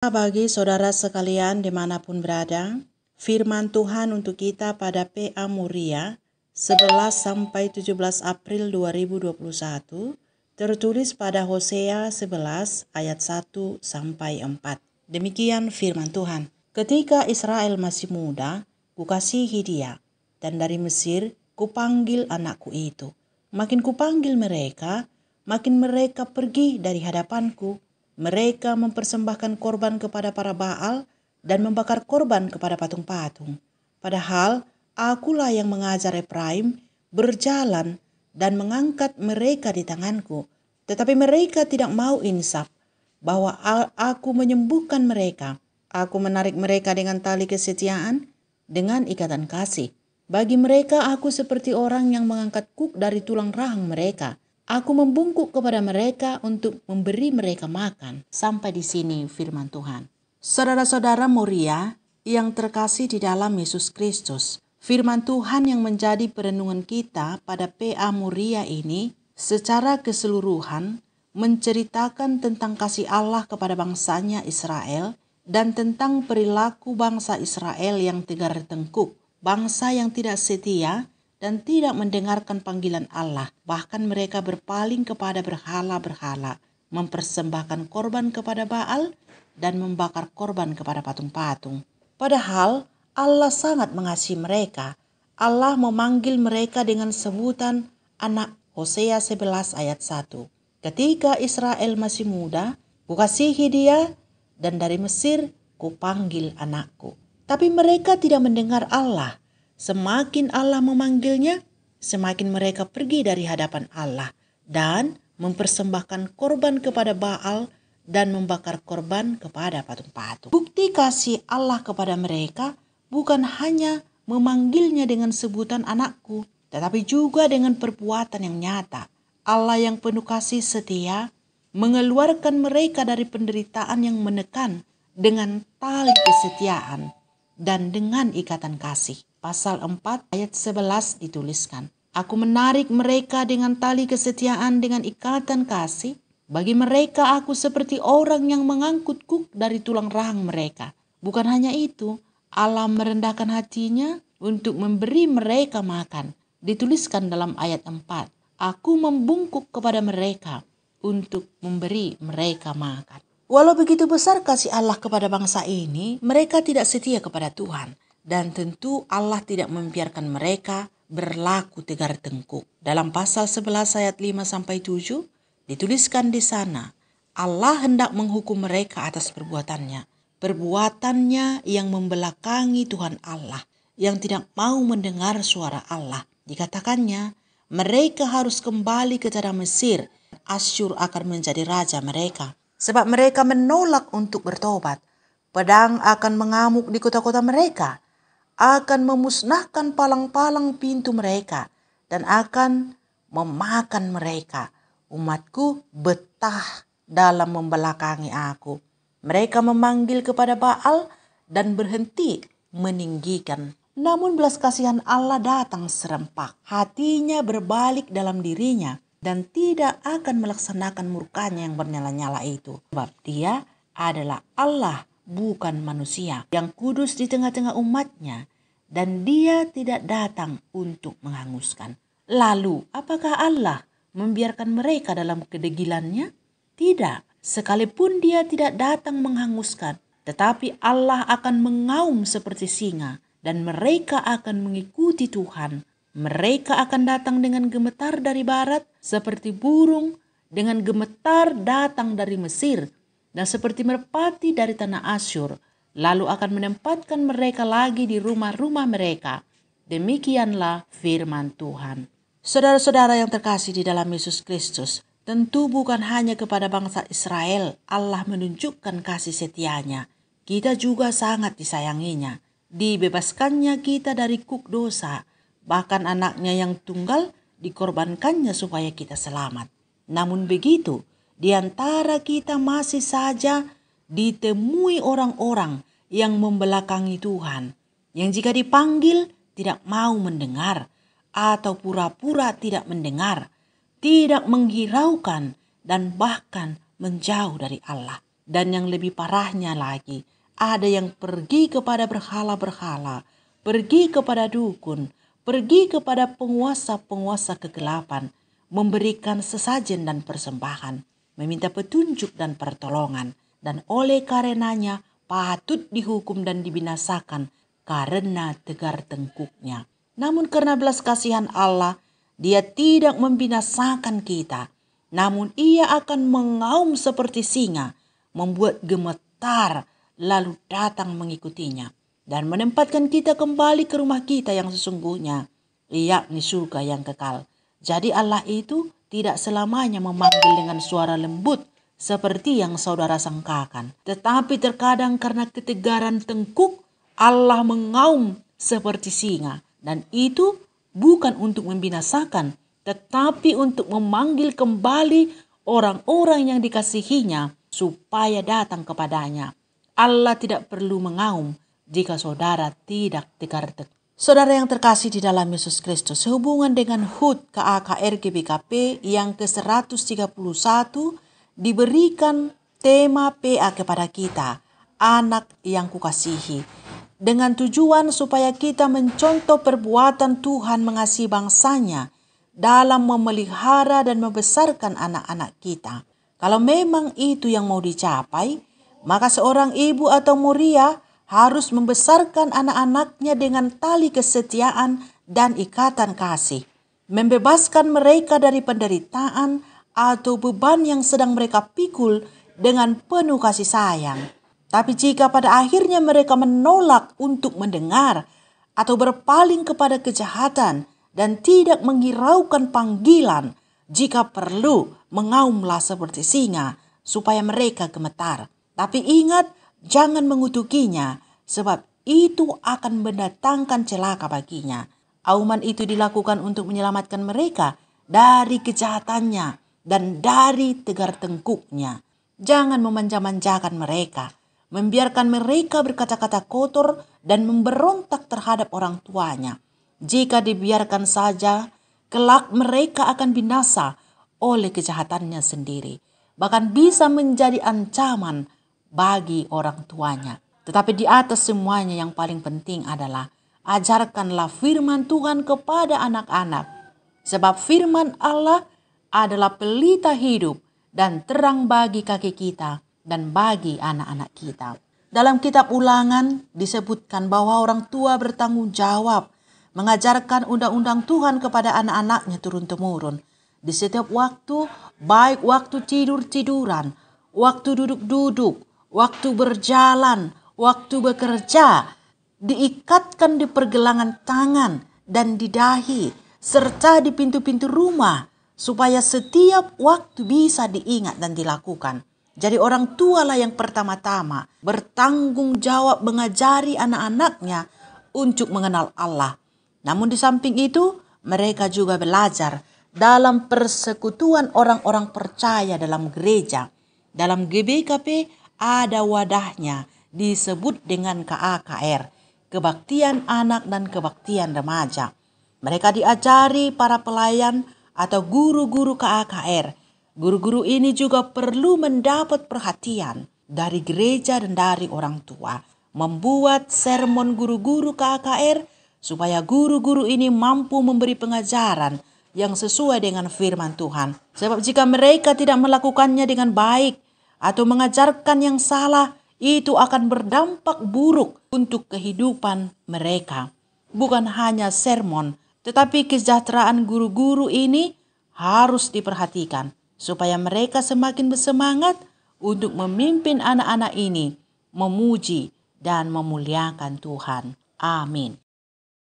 Bagi saudara sekalian dimanapun berada, firman Tuhan untuk kita pada PA Muria 11 sampai 17 April 2021 tertulis pada Hosea 11 ayat 1 sampai 4. Demikian firman Tuhan. Ketika Israel masih muda, kukasihi dia, dan dari Mesir kupanggil anakku itu. Makin kupanggil mereka, makin mereka pergi dari hadapanku. Mereka mempersembahkan korban kepada para Baal dan membakar korban kepada patung-patung. Padahal akulah yang mengajar Efraim berjalan dan mengangkat mereka di tanganku. Tetapi mereka tidak mau insaf bahwa aku menyembuhkan mereka. Aku menarik mereka dengan tali kesetiaan, dengan ikatan kasih. Bagi mereka aku seperti orang yang mengangkat kuk dari tulang rahang mereka. Aku membungkuk kepada mereka untuk memberi mereka makan. Sampai di sini firman Tuhan. Saudara-saudara Muria yang terkasih di dalam Yesus Kristus, firman Tuhan yang menjadi perenungan kita pada PA Muria ini secara keseluruhan menceritakan tentang kasih Allah kepada bangsanya Israel dan tentang perilaku bangsa Israel yang tegar tengkuk, bangsa yang tidak setia dan tidak mendengarkan panggilan Allah. Bahkan mereka berpaling kepada berhala-berhala, mempersembahkan korban kepada Baal dan membakar korban kepada patung-patung. Padahal Allah sangat mengasihi mereka. Allah memanggil mereka dengan sebutan anak. Hosea 11 ayat 1. Ketika Israel masih muda, kukasihi dia, dan dari Mesir kupanggil anakku. Tapi mereka tidak mendengar Allah. Semakin Allah memanggilnya, semakin mereka pergi dari hadapan Allah dan mempersembahkan korban kepada Baal dan membakar korban kepada patung-patung. Bukti kasih Allah kepada mereka bukan hanya memanggilnya dengan sebutan anakku, tetapi juga dengan perbuatan yang nyata. Allah yang penuh kasih setia mengeluarkan mereka dari penderitaan yang menekan dengan tali kesetiaan dan dengan ikatan kasih. Pasal 4 ayat 11 dituliskan, aku menarik mereka dengan tali kesetiaan dengan ikatan kasih. Bagi mereka aku seperti orang yang mengangkut kuk dari tulang rahang mereka. Bukan hanya itu, Allah merendahkan hatinya untuk memberi mereka makan. Dituliskan dalam ayat 4, aku membungkuk kepada mereka untuk memberi mereka makan. Walau begitu besar kasih Allah kepada bangsa ini, mereka tidak setia kepada Tuhan. Dan tentu Allah tidak membiarkan mereka berlaku tegar tengkuk. Dalam pasal 11 ayat 5-7 dituliskan di sana, Allah hendak menghukum mereka atas perbuatannya. Perbuatannya yang membelakangi Tuhan Allah, yang tidak mau mendengar suara Allah. Dikatakannya, mereka harus kembali ke tanah Mesir. Asyur akan menjadi raja mereka. Sebab mereka menolak untuk bertobat. Pedang akan mengamuk di kota-kota mereka, akan memusnahkan palang-palang pintu mereka, dan akan memakan mereka. Umatku betah dalam membelakangi aku. Mereka memanggil kepada Baal dan berhenti meninggikan. Namun belas kasihan Allah datang serempak. Hatinya berbalik dalam dirinya dan tidak akan melaksanakan murkanya yang bernyala-nyala itu. Sebab dia adalah Allah, bukan manusia, yang kudus di tengah-tengah umatnya, dan dia tidak datang untuk menghanguskan. Lalu, apakah Allah membiarkan mereka dalam kedegilannya? Tidak, sekalipun dia tidak datang menghanguskan, tetapi Allah akan mengaum seperti singa, dan mereka akan mengikuti Tuhan. Mereka akan datang dengan gemetar dari barat, seperti burung dengan gemetar datang dari Mesir, dan seperti merpati dari tanah Asyur, lalu akan menempatkan mereka lagi di rumah-rumah mereka. Demikianlah firman Tuhan. Saudara-saudara yang terkasih di dalam Yesus Kristus, tentu bukan hanya kepada bangsa Israel Allah menunjukkan kasih setianya. Kita juga sangat disayanginya. Dibebaskannya kita dari kuk dosa, bahkan anaknya yang tunggal dikorbankannya supaya kita selamat. Namun begitu, di antara kita masih saja ditemui orang-orang yang membelakangi Tuhan, yang jika dipanggil tidak mau mendengar atau pura-pura tidak mendengar, tidak menghiraukan dan bahkan menjauh dari Allah. Dan yang lebih parahnya lagi, ada yang pergi kepada berhala-berhala, pergi kepada dukun, pergi kepada penguasa-penguasa kegelapan, memberikan sesajen dan persembahan, meminta petunjuk dan pertolongan, dan oleh karenanya patut dihukum dan dibinasakan karena tegar tengkuknya. Namun karena belas kasihan Allah, Dia tidak membinasakan kita, namun Ia akan mengaum seperti singa, membuat gemetar, lalu datang mengikutinya, dan menempatkan kita kembali ke rumah kita yang sesungguhnya, yakni surga yang kekal. Jadi Allah itu tidak selamanya memanggil dengan suara lembut seperti yang saudara sangkakan. Tetapi terkadang karena ketegaran tengkuk, Allah mengaum seperti singa. Dan itu bukan untuk membinasakan, tetapi untuk memanggil kembali orang-orang yang dikasihinya supaya datang kepadanya. Allah tidak perlu mengaum jika saudara tidak tegar tengkuk. Saudara yang terkasih di dalam Yesus Kristus, sehubungan dengan HUT KAKR GBKP yang ke-131 diberikan tema PA kepada kita, anak yang kukasihi, dengan tujuan supaya kita mencontoh perbuatan Tuhan mengasihi bangsanya dalam memelihara dan membesarkan anak-anak kita. Kalau memang itu yang mau dicapai, maka seorang ibu atau muria harus membesarkan anak-anaknya dengan tali kesetiaan dan ikatan kasih, membebaskan mereka dari penderitaan atau beban yang sedang mereka pikul dengan penuh kasih sayang. Tapi jika pada akhirnya mereka menolak untuk mendengar atau berpaling kepada kejahatan dan tidak menghiraukan panggilan, jika perlu mengaumlah seperti singa supaya mereka gemetar. Tapi ingat, jangan mengutukinya, sebab itu akan mendatangkan celaka baginya. Auman itu dilakukan untuk menyelamatkan mereka dari kejahatannya dan dari tegar tengkuknya. Jangan memanja-manjakan mereka, membiarkan mereka berkata-kata kotor dan memberontak terhadap orang tuanya. Jika dibiarkan saja, kelak mereka akan binasa oleh kejahatannya sendiri, bahkan bisa menjadi ancaman bagi orang tuanya. Tetapi di atas semuanya yang paling penting adalah ajarkanlah firman Tuhan kepada anak-anak. Sebab firman Allah adalah pelita hidup dan terang bagi kaki kita dan bagi anak-anak kita. Dalam kitab Ulangan disebutkan bahwa orang tua bertanggung jawab mengajarkan undang-undang Tuhan kepada anak-anaknya turun-temurun. Di setiap waktu, baik waktu tidur-tiduran, waktu duduk-duduk, waktu berjalan, waktu bekerja, diikatkan di pergelangan tangan dan di dahi, serta di pintu-pintu rumah, supaya setiap waktu bisa diingat dan dilakukan. Jadi orang tua lah yang pertama-tama bertanggung jawab mengajari anak-anaknya untuk mengenal Allah. Namun di samping itu, mereka juga belajar dalam persekutuan orang-orang percaya dalam gereja. Dalam GBKP ada wadahnya disebut dengan KAKR, kebaktian anak dan kebaktian remaja. Mereka diajari para pelayan atau guru-guru KAKR. Guru-guru ini juga perlu mendapat perhatian dari gereja dan dari orang tua, membuat sermon guru-guru KAKR supaya guru-guru ini mampu memberi pengajaran yang sesuai dengan firman Tuhan. Sebab jika mereka tidak melakukannya dengan baik atau mengajarkan yang salah, itu akan berdampak buruk untuk kehidupan mereka. Bukan hanya sermon, tetapi kesejahteraan guru-guru ini harus diperhatikan supaya mereka semakin bersemangat untuk memimpin anak-anak ini memuji dan memuliakan Tuhan. Amin.